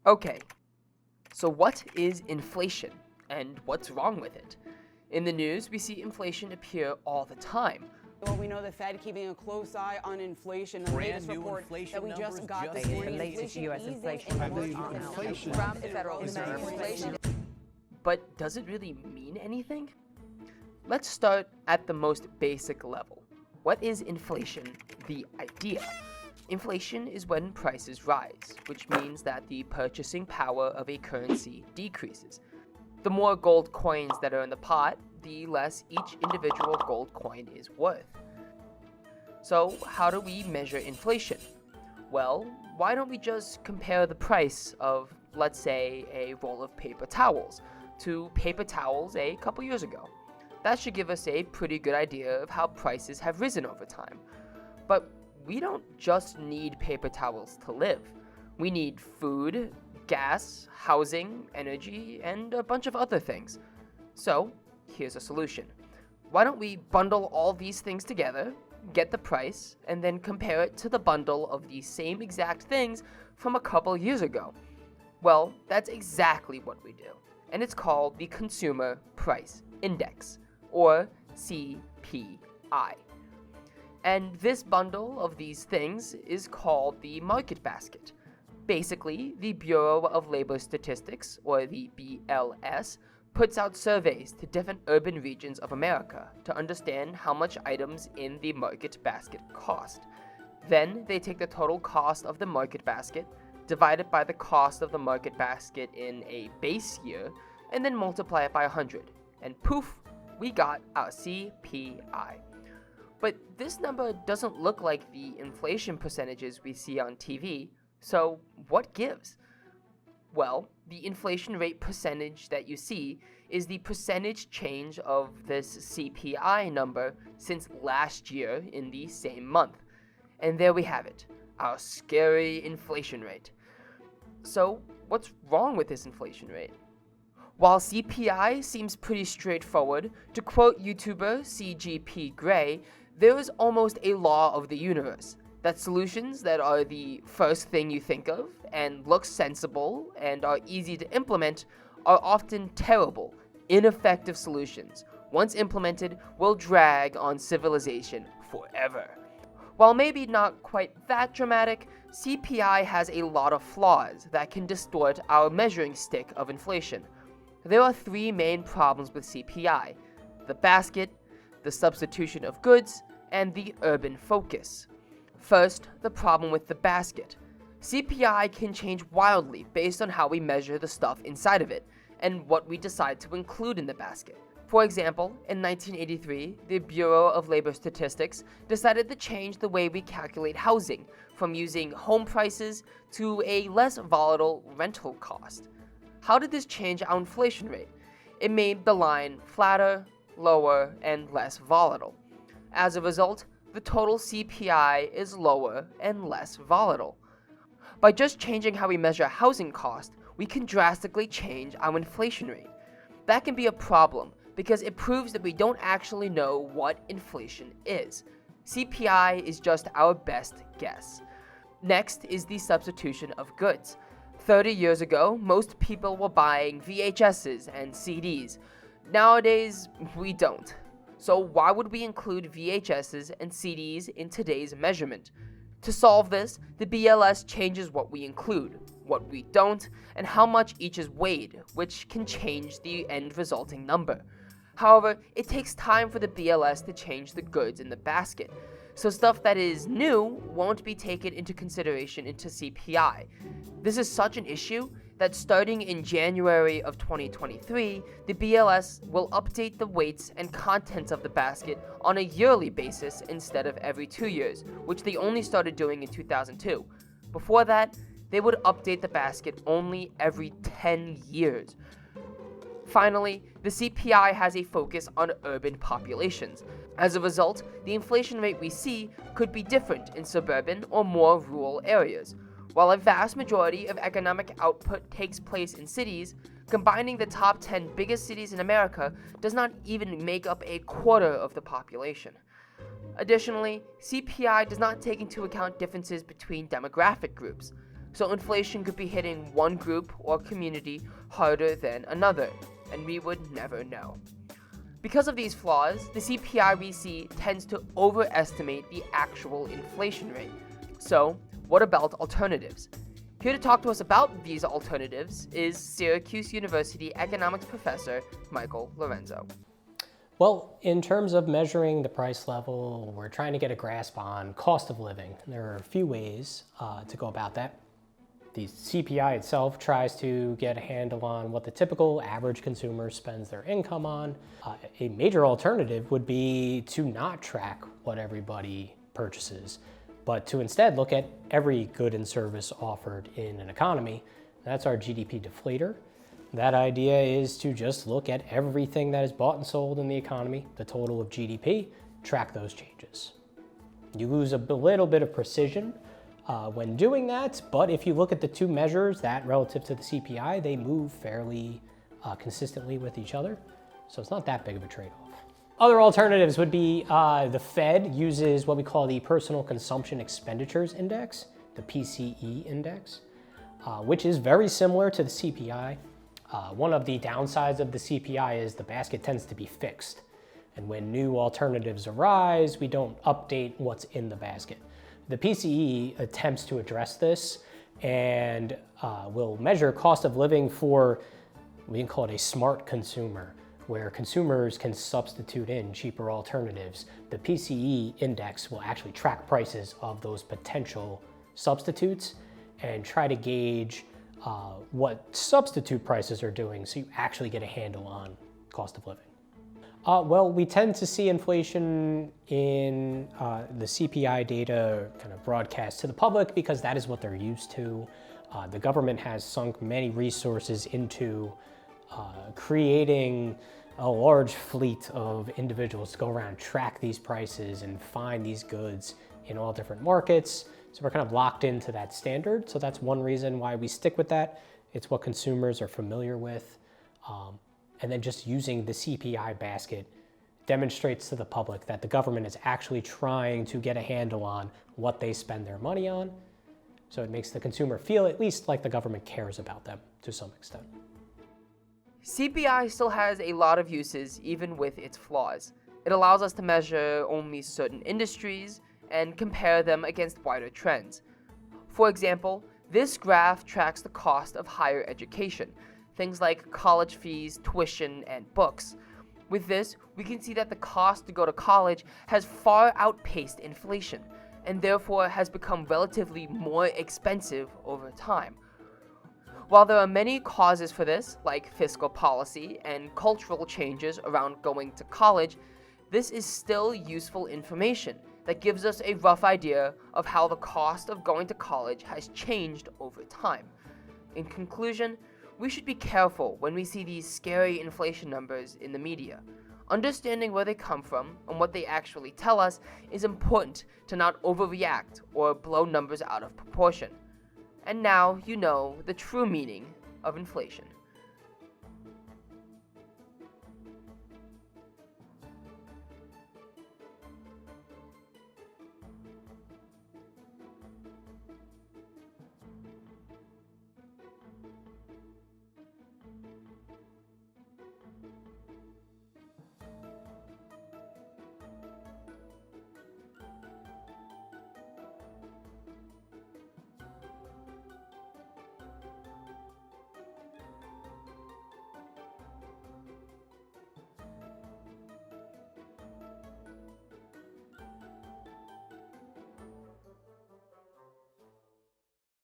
Okay, so what is inflation and what's wrong with it? In the news, we see inflation appear all the time. Well, we know the Fed keeping a close eye on inflation. The latest report that we just got this morning. The latest U.S. inflation from the Federal Reserve. But does it really mean anything? Let's start at the most basic level. What is inflation, the idea? Inflation is when prices rise, which means that the purchasing power of a currency decreases. The more gold coins that are in the pot, the less each individual gold coin is worth. So, how do we measure inflation? Well, why don't we just compare the price of, let's say, a roll of paper towels to paper towels a couple years ago? That should give us a pretty good idea of how prices have risen over time. But we don't just need paper towels to live. We need food, gas, housing, energy, and a bunch of other things. So, here's a solution. Why don't we bundle all these things together, get the price, and then compare it to the bundle of the same exact things from a couple years ago? Well, that's exactly what we do, and it's called the Consumer Price Index, or CPI. And this bundle of these things is called the market basket. Basically, the Bureau of Labor Statistics, or the BLS, puts out surveys to different urban regions of America to understand how much items in the market basket cost. Then they take the total cost of the market basket, divide it by the cost of the market basket in a base year, and then multiply it by 100. And poof, we got our CPI. But this number doesn't look like the inflation percentages we see on TV, so what gives? Well, the inflation rate percentage that you see is the percentage change of this CPI number since last year in the same month. And there we have it, our scary inflation rate. So, what's wrong with this inflation rate? While CPI seems pretty straightforward, to quote YouTuber CGP Grey, there is almost a law of the universe that solutions that are the first thing you think of and look sensible and are easy to implement are often terrible, ineffective solutions. Once implemented, will drag on civilization forever. While maybe not quite that dramatic, CPI has a lot of flaws that can distort our measuring stick of inflation. There are three main problems with CPI: the basket, the substitution of goods, and the urban focus. First, the problem with the basket. CPI can change wildly based on how we measure the stuff inside of it and what we decide to include in the basket. For example, in 1983, the Bureau of Labor Statistics decided to change the way we calculate housing from using home prices to a less volatile rental cost. How did this change our inflation rate? It made the line flatter, lower, and less volatile. As a result, the total CPI is lower and less volatile. By just changing how we measure housing cost, we can drastically change our inflation rate. That can be a problem because it proves that we don't actually know what inflation is. CPI is just our best guess. Next is the substitution of goods. 30 years ago, most people were buying VHSs and CDs. Nowadays, we don't. So why would we include VHSs and CDs in today's measurement? To solve this, the BLS changes what we include, what we don't, and how much each is weighed, which can change the end resulting number. However, it takes time for the BLS to change the goods in the basket, so stuff that is new won't be taken into consideration into CPI. This is such an issue that starting in January of 2023, the BLS will update the weights and contents of the basket on a yearly basis instead of every 2 years, which they only started doing in 2002. Before that, they would update the basket only every 10 years. Finally, the CPI has a focus on urban populations. As a result, the inflation rate we see could be different in suburban or more rural areas. While a vast majority of economic output takes place in cities, combining the top 10 biggest cities in America does not even make up a quarter of the population. Additionally, CPI does not take into account differences between demographic groups. so inflation could be hitting one group or community harder than another, and we would never know. Because of these flaws, the CPI we see tends to overestimate the actual inflation rate. So, what about alternatives? Here to talk to us about these alternatives is Syracuse University economics professor Michael Lorenzo. Well, in terms of measuring the price level, we're trying to get a grasp on cost of living. There are a few ways to go about that. The CPI itself tries to get a handle on what the typical average consumer spends their income on. A major alternative would be to not track what everybody purchases, but to instead look at every good and service offered in an economy. That's our GDP deflator. That idea is to just look at everything that is bought and sold in the economy, the total of GDP, track those changes. You lose a little bit of precision when doing that, but if you look at the two measures, that relative to the CPI, they move fairly consistently with each other, so it's not that big of a trade-off. Other alternatives would be the Fed uses what we call the Personal Consumption Expenditures Index, the PCE index, which is very similar to the CPI. One of the downsides of the CPI is the basket tends to be fixed, and when new alternatives arise, we don't update what's in the basket. The PCE attempts to address this and will measure cost of living for, we can call it a smart consumer, where consumers can substitute in cheaper alternatives. The PCE index will actually track prices of those potential substitutes and try to gauge what substitute prices are doing so you actually get a handle on cost of living. Well, we tend to see inflation in the CPI data kind of broadcast to the public because that is what they're used to. The government has sunk many resources into creating a large fleet of individuals to go around and track these prices and find these goods in all different markets. So we're kind of locked into that standard. So that's one reason why we stick with that. It's what consumers are familiar with. And then just using the CPI basket demonstrates to the public that the government is actually trying to get a handle on what they spend their money on. So it makes the consumer feel at least like the government cares about them to some extent. CPI still has a lot of uses even with its flaws. It allows us to measure only certain industries and compare them against wider trends. For example, this graph tracks the cost of higher education, things like college fees, tuition, and books. With this, we can see that the cost to go to college has far outpaced inflation, and therefore has become relatively more expensive over time. While there are many causes for this, like fiscal policy and cultural changes around going to college, this is still useful information that gives us a rough idea of how the cost of going to college has changed over time. In conclusion, we should be careful when we see these scary inflation numbers in the media. Understanding where they come from and what they actually tell us is important to not overreact or blow numbers out of proportion. And now you know the true meaning of inflation.